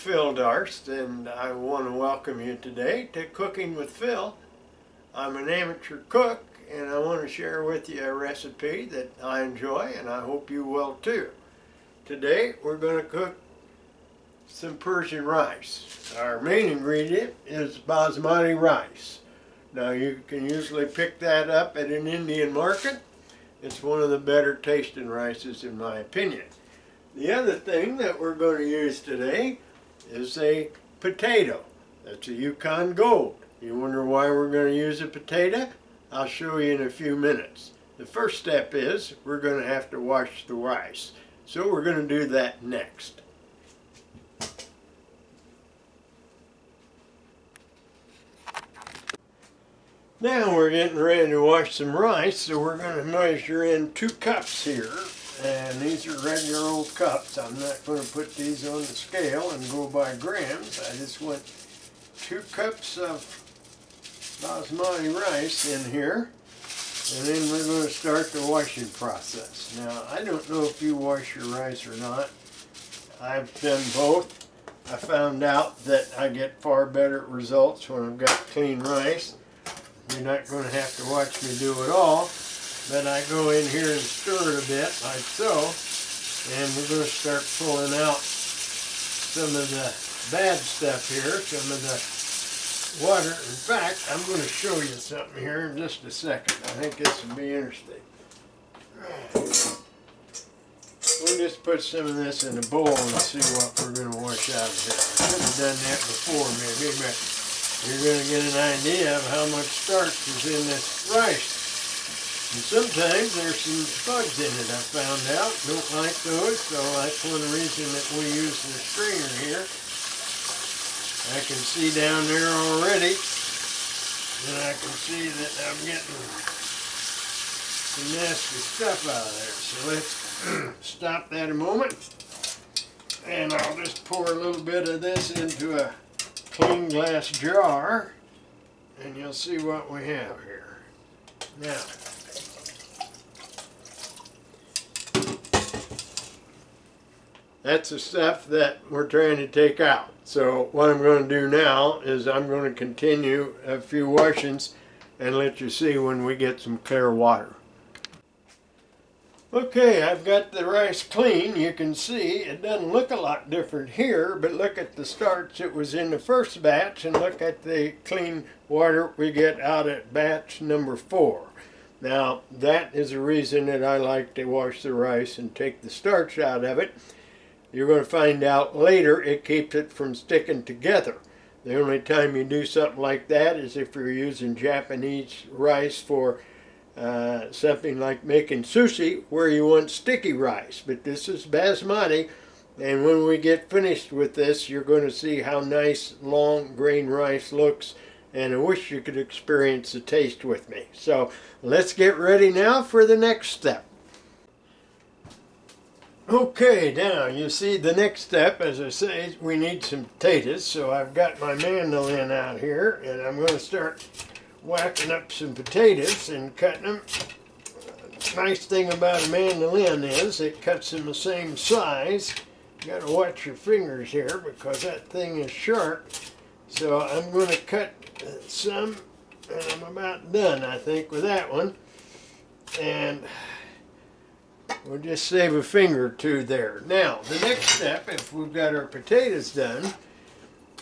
Phil Darst, and I want to welcome you today to Cooking with Phil. I'm an amateur cook, and I want to share with you a recipe that I enjoy, and I hope you will too. Today we're going to cook some Persian rice. Our main ingredient is basmati rice. Now you can usually pick that up at an Indian market. It's one of the better tasting rices in my opinion. The other thing that we're going to use today is a potato. That's a Yukon Gold. You wonder why we're going to use a potato? I'll show you in a few minutes. The first step is we're going to have to wash the rice. So we're going to do that next. Now we're getting ready to wash some rice, so we're going to measure in 2 cups here. And these are regular old cups. I'm not going to put these on the scale and go by grams. I just want 2 cups of basmati rice in here. And then we're going to start the washing process. Now, I don't know if you wash your rice or not. I've done both. I found out that I get far better results when I've got clean rice. You're not going to have to watch me do it all. But I go in here and stir it a bit, like so, and we're going to start pulling out some of the bad stuff here, some of the water. In fact, I'm going to show you something here in just a second. I think this will be interesting. We'll just put some of this in a bowl and see what we're going to wash out of here. I should have done that before maybe, but you're going to get an idea of how much starch is in this rice. And sometimes there's some bugs in it, I found out. Don't like those, so that's one reason that we use the strainer here. I can see down there already, and I can see that I'm getting some nasty stuff out of there. So let's stop that a moment, and I'll just pour a little bit of this into a clean glass jar, and you'll see what we have here. Now, that's the stuff that we're trying to take out. So what I'm going to do now is I'm going to continue a few washings and let you see when we get some clear water. Okay, I've got the rice clean. You can see it doesn't look a lot different here, but look at the starch that was in the first batch and look at the clean water we get out at batch number 4. Now that is the reason that I like to wash the rice and take the starch out of it. You're going to find out later it keeps it from sticking together. The only time you do something like that is if you're using Japanese rice for something like making sushi where you want sticky rice. But this is basmati, and when we get finished with this you're going to see how nice long grain rice looks, and I wish you could experience the taste with me. So let's get ready now for the next step. Okay, now you see the next step, as I say, we need some potatoes. So I've got my mandolin out here and I'm going to start whacking up some potatoes and cutting them. Nice thing about a mandolin is it cuts them the same size. You got to watch your fingers here because that thing is sharp. So I'm going to cut some, and I'm about done I think with that one. And we'll just save a finger or two there. Now, the next step, if we've got our potatoes done,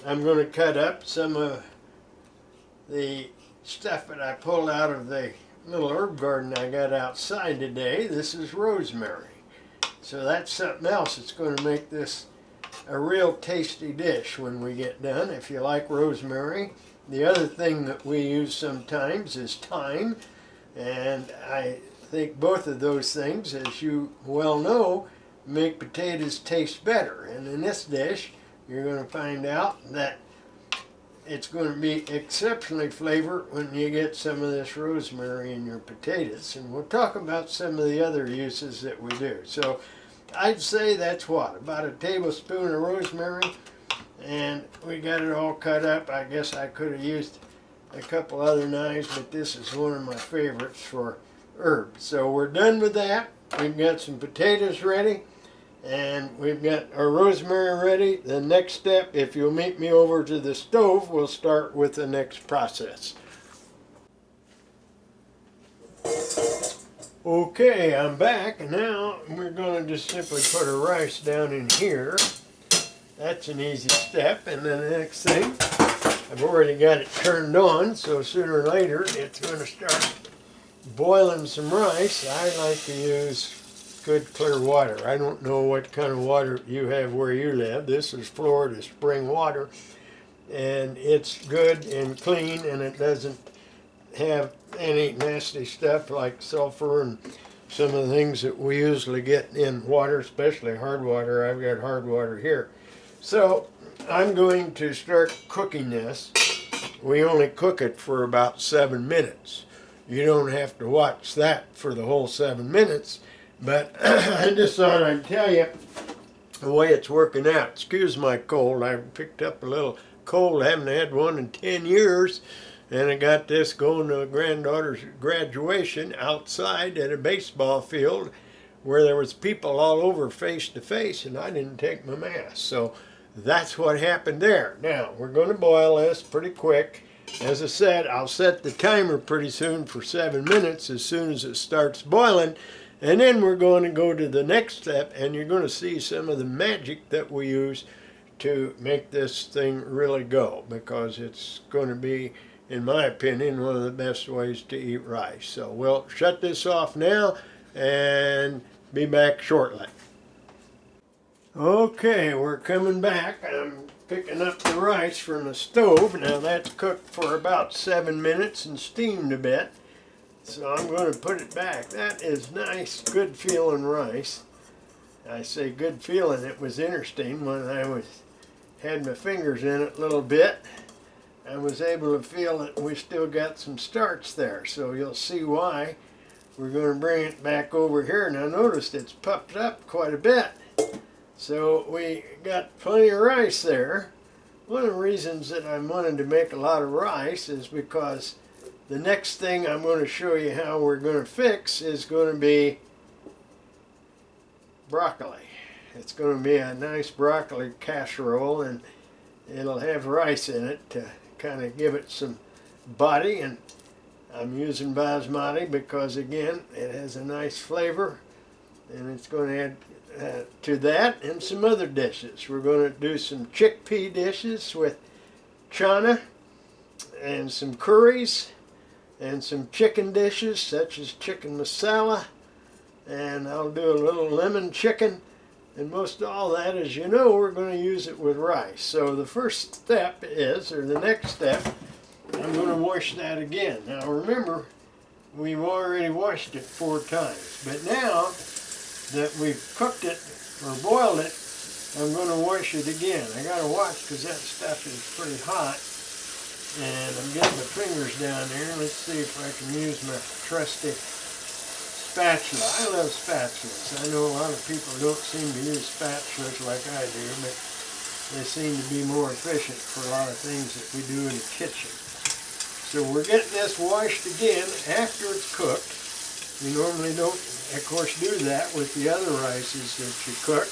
I'm going to cut up some of the stuff that I pulled out of the little herb garden I got outside today. This is rosemary. So that's something else that's going to make this a real tasty dish when we get done, if you like rosemary. The other thing that we use sometimes is thyme, and I think both of those things, as you well know, make potatoes taste better. And in this dish, you're going to find out that it's going to be exceptionally flavored when you get some of this rosemary in your potatoes. And we'll talk about some of the other uses that we do. So I'd say that's what, about a tablespoon of rosemary, and we got it all cut up. I guess I could have used a couple other knives, but this is one of my favorites for herbs. So we're done with that. We've got some potatoes ready, And we've got our rosemary ready. The next step, if you'll meet me over to the stove, we'll start with the next process. Okay, I'm back, and now we're going to just simply put our rice down in here. That's an easy step, and then the next thing, I've already got it turned on, so sooner or later it's going to start boiling some rice. I like to use good clear water. I don't know what kind of water you have where you live. This is Florida spring water, and it's good and clean, and it doesn't have any nasty stuff like sulfur and some of the things that we usually get in water, especially hard water. I've got hard water here. So I'm going to start cooking this. We only cook it for about 7 minutes. You don't have to watch that for the whole 7 minutes, but I just thought I'd tell you the way it's working out. Excuse my cold. I picked up a little cold. I haven't had one in 10 years. And I got this going to a granddaughter's graduation outside at a baseball field where there was people all over face to face, and I didn't take my mask. So that's what happened there. Now, we're going to boil this pretty quick. As I said, I'll set the timer pretty soon for 7 minutes as soon as it starts boiling. And then we're going to go to the next step, and you're going to see some of the magic that we use to make this thing really go, because it's going to be, in my opinion, one of the best ways to eat rice. So we'll shut this off now and be back shortly. Okay, we're coming back. I'm picking up the rice from the stove. Now that's cooked for about 7 minutes and steamed a bit. So I'm going to put it back. That is nice, good feeling rice. I say good feeling. It was interesting when I had my fingers in it a little bit. I was able to feel that we still got some starch there, so you'll see why. We're going to bring it back over here. Now notice it's puffed up quite a bit, so we got plenty of rice there. One of the reasons that I wanted to make a lot of rice is because the next thing I'm going to show you how we're going to fix is going to be broccoli. It's going to be a nice broccoli casserole, and it'll have rice in it to kind of give it some body. And I'm using basmati because, again, it has a nice flavor, and it's going to add to that and some other dishes. We're going to do some chickpea dishes with chana and some curries and some chicken dishes such as chicken masala, and I'll do a little lemon chicken. And most of all that, as you know, we're going to use it with rice. So the first step is, or the next step, I'm going to wash that again. Now remember, we've already washed it 4 times. But now that we've cooked it or boiled it, I'm going to wash it again. I got to watch because that stuff is pretty hot. And I'm getting my fingers down there. Let's see if I can use my trusty spatula. I love spatulas. I know a lot of people don't seem to use spatulas like I do, but they seem to be more efficient for a lot of things that we do in the kitchen. So we're getting this washed again after it's cooked. You normally don't, of course, do that with the other rices that you cook.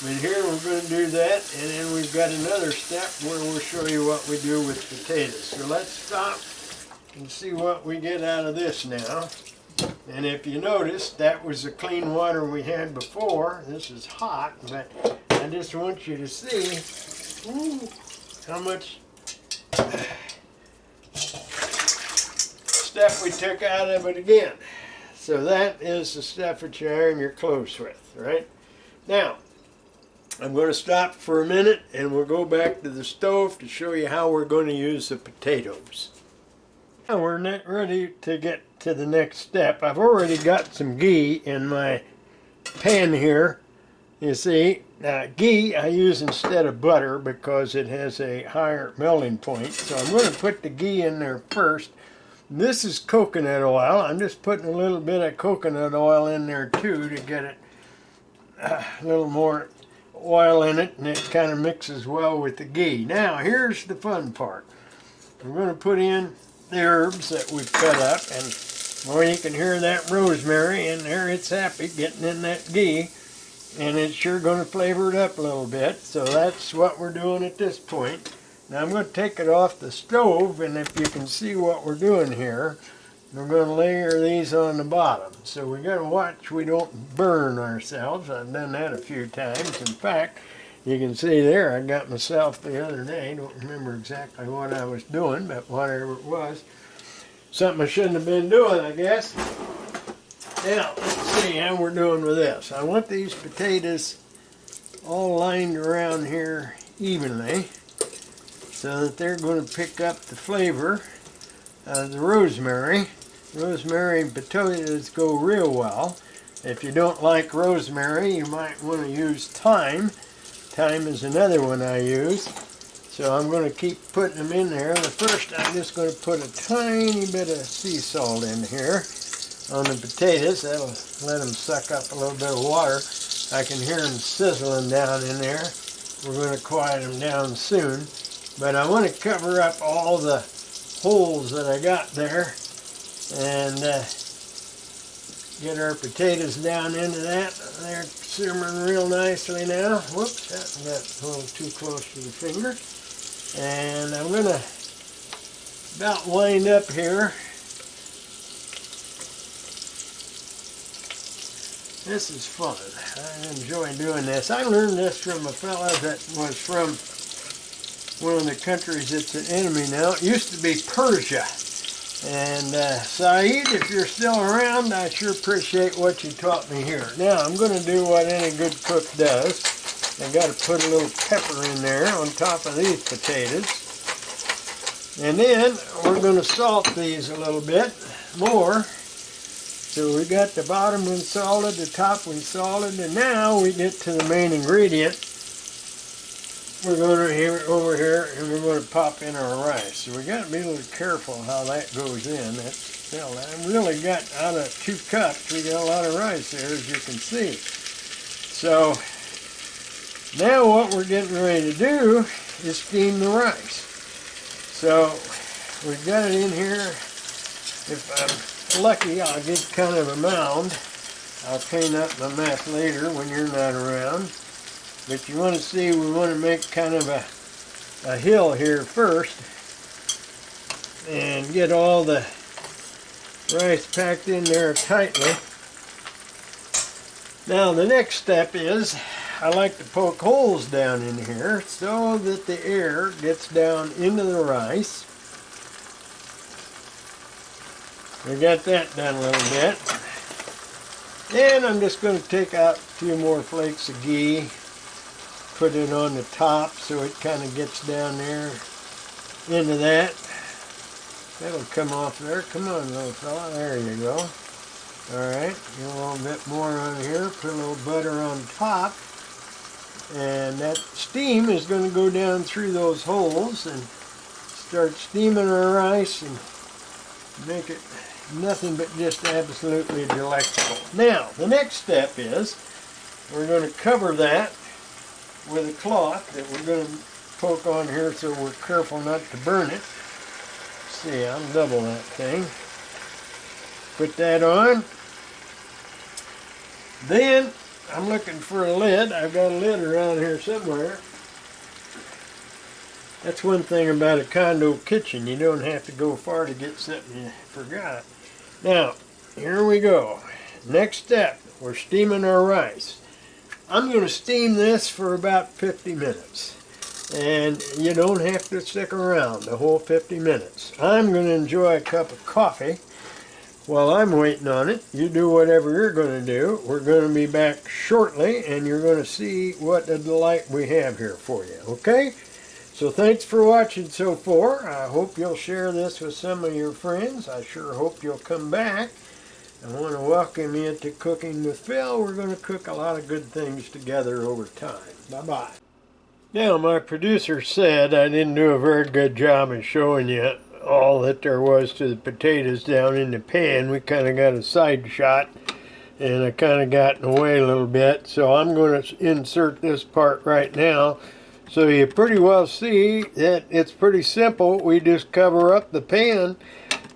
But here we're going to do that, and then we've got another step where we'll show you what we do with potatoes. So let's stop and see what we get out of this now. And if you notice, that was the clean water we had before. This is hot, but I just want you to see how much stuff we took out of it again. So that is the stuff that you iron your clothes with, right? Now, I'm going to stop for a minute and we'll go back to the stove to show you how we're going to use the potatoes. Now we're ready to get to the next step. I've already got some ghee in my pan here. You see, ghee I use instead of butter because it has a higher melting point. So I'm going to put the ghee in there first. This is coconut oil. I'm just putting a little bit of coconut oil in there too to get it a little more oil in it, and it kind of mixes well with the ghee. Now here's the fun part. We're going to put in the herbs that we've cut up, and well, you can hear that rosemary in there. It's happy getting in that ghee. and it's sure going to flavor it up a little bit. So that's what we're doing at this point. Now I'm going to take it off the stove, and if you can see what we're doing here, we're going to layer these on the bottom. So we got to watch we don't burn ourselves. I've done that a few times. In fact, you can see there I got myself the other day. Don't remember exactly what I was doing, but whatever it was, something I shouldn't have been doing, I guess. Now, let's see how we're doing with this. I want these potatoes all lined around here evenly so that they're going to pick up the flavor of the rosemary. Rosemary and potatoes go real well. If you don't like rosemary, you might want to use thyme. Thyme is another one I use. So I'm going to keep putting them in there. The first, I'm just going to put a tiny bit of sea salt in here on the potatoes. That'll let them suck up a little bit of water. I can hear them sizzling down in there. We're going to quiet them down soon. But I want to cover up all the holes that I got there and get our potatoes down into that. They're simmering real nicely now. Whoops, that got a little too close to the finger. And I'm going to about wind up here. This is fun. I enjoy doing this. I learned this from a fella that was from one of the countries that's an enemy now. It used to be Persia. And Saeed, if you're still around, I sure appreciate what you taught me here. Now, I'm going to do what any good cook does. I've got to put a little pepper in there on top of these potatoes. And then we're going to salt these a little bit more. So we got the bottom one salted, the top one salted, and now we get to the main ingredient. We're going to over here, and we're going to pop in our rice. So we got to be a little careful how that goes in. I really got out of 2 cups. We got a lot of rice there, as you can see. So now what we're getting ready to do is steam the rice. So we've got it in here. If I'm lucky, I'll get kind of a mound. I'll clean up my mess later when you're not around. But you want to see, we want to make kind of a hill here first and get all the rice packed in there tightly. Now the next step is I like to poke holes down in here so that the air gets down into the rice. We got that done a little bit. Then I'm just going to take out a few more flakes of ghee. Put it on the top so it kind of gets down there into that. That'll come off there. Come on, little fella. There you go. Alright, get a little bit more on here. Put a little butter on top. And that steam is going to go down through those holes and start steaming our rice and make it nothing but just absolutely delectable. Now, the next step is we're going to cover that with a cloth that we're going to poke on here so we're careful not to burn it. See, I'll double that thing. Put that on. Then I'm looking for a lid. I've got a lid around here somewhere. That's one thing about a condo kitchen. You don't have to go far to get something you forgot. Now, here we go. Next step, we're steaming our rice. I'm going to steam this for about 50 minutes. And you don't have to stick around the whole 50 minutes. I'm going to enjoy a cup of coffee while I'm waiting on it. You do whatever you're going to do. We're going to be back shortly, and you're going to see what a delight we have here for you. Okay? So thanks for watching so far. I hope you'll share this with some of your friends. I sure hope you'll come back. I want to welcome you to Cooking with Phil. We're going to cook a lot of good things together over time. Bye-bye. Now, my producer said I didn't do a very good job of showing you all that there was to the potatoes down in the pan. We kind of got a side shot, and I kind of got in the way a little bit. So I'm going to insert this part right now. So you pretty well see that it's pretty simple. We just cover up the pan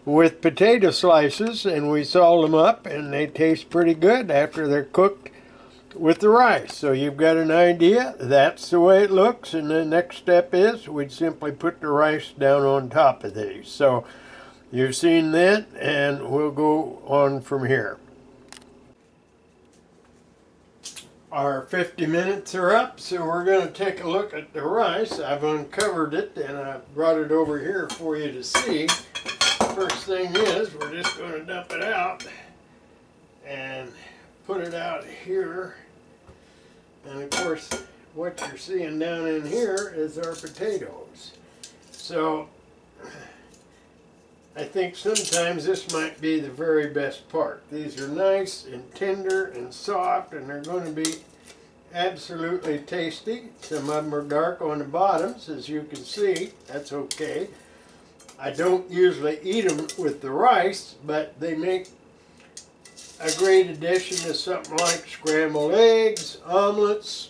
with potato slices, and we salt them up, and they taste pretty good after they're cooked with the rice. So you've got an idea. That's the way it looks. And the next step is we'd simply put the rice down on top of these. So you've seen that, and we'll go on from here. Our 50 minutes are up, so we're going to take a look at the rice. I've uncovered it and I brought it over here for you to see. First thing is we're just going to dump it out and put it out here. And of course what you're seeing down in here is our potatoes. So I think sometimes this might be the very best part. These are nice and tender and soft, and they're going to be absolutely tasty. Some of them are dark on the bottoms, as you can see. That's okay. I don't usually eat them with the rice, but they make a great addition to something like scrambled eggs, omelets,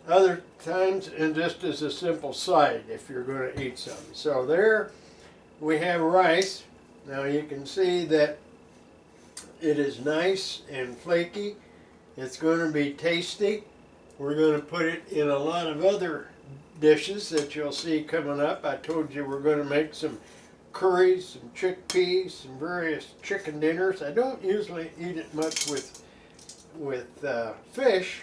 other times, and just as a simple side if you're going to eat some. So there we have rice. Now you can see that it is nice and flaky. It's going to be tasty. We're going to put it in a lot of other dishes that you'll see coming up. I told you we're going to make some curries, some chickpeas, some various chicken dinners. I don't usually eat it much with fish,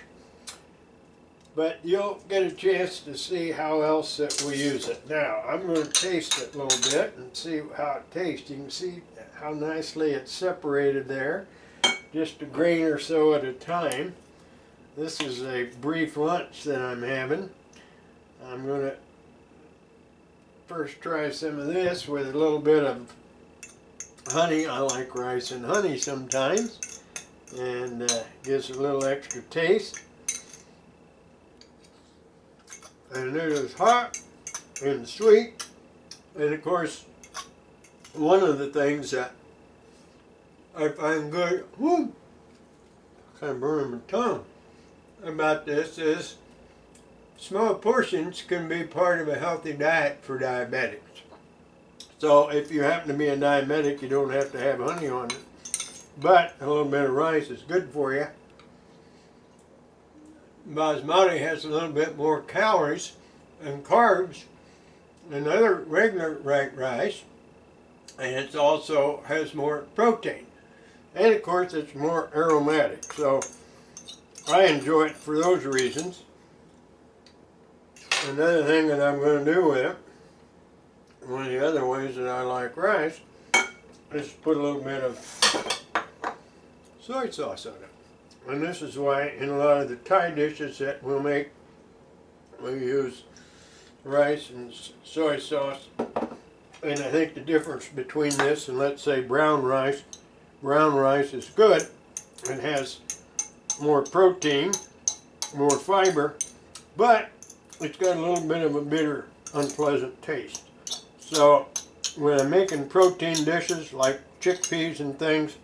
but you'll get a chance to see how else that we use it. Now, I'm going to taste it a little bit and see how it tastes. You can see how nicely it's separated there, just a grain or so at a time. This is a brief lunch that I'm having. I'm going to first try some of this with a little bit of honey. I like rice and honey sometimes, and gives a little extra taste. And it is hot and sweet. And of course, one of the things that I find good, kind of burning my tongue, about this is small portions can be part of a healthy diet for diabetics. So if you happen to be a diabetic, you don't have to have honey on it. But a little bit of rice is good for you. Basmati has a little bit more calories and carbs than other regular white rice, and it also has more protein, and of course it's more aromatic. So I enjoy it for those reasons. Another thing that I'm going to do with it, one of the other ways that I like rice, is put a little bit of soy sauce on it. And this is why in a lot of the Thai dishes that we'll make, we use rice and soy sauce. And I think the difference between this and, let's say, brown rice is good. It has more protein, more fiber, but it's got a little bit of a bitter, unpleasant taste. So when I'm making protein dishes like chickpeas and things,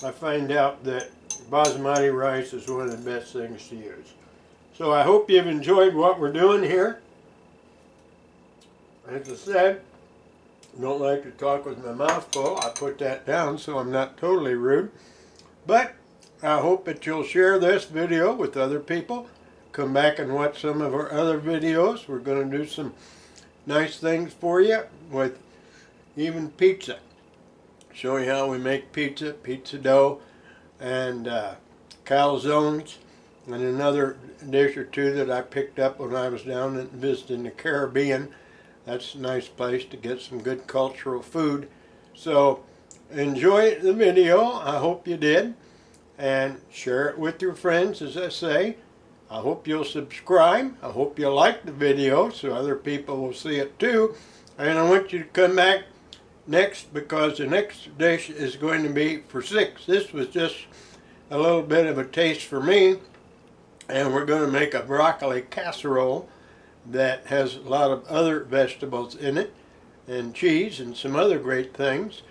I find out that basmati rice is one of the best things to use. So I hope you've enjoyed what we're doing here. As I said, I don't like to talk with my mouth full. I put that down so I'm not totally rude. But I hope that you'll share this video with other people. Come back and watch some of our other videos. We're going to do some nice things for you with even pizza. Show you how we make pizza, pizza dough, and calzones, and another dish or two that I picked up when I was down and visiting the Caribbean. That's a nice place to get some good cultural food. So enjoy the video. I hope you did, and share it with your friends, as I say. I hope you'll subscribe. I hope you like the video so other people will see it too. And I want you to come back next, because the next dish is going to be for 6. This was just a little bit of a taste for me, and we're going to make a broccoli casserole that has a lot of other vegetables in it, and cheese and some other great things,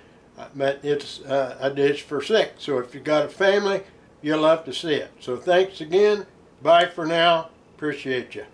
but it's a dish for 6. So if you've got a family, you'll love to see it. So thanks again. Bye for now. Appreciate you.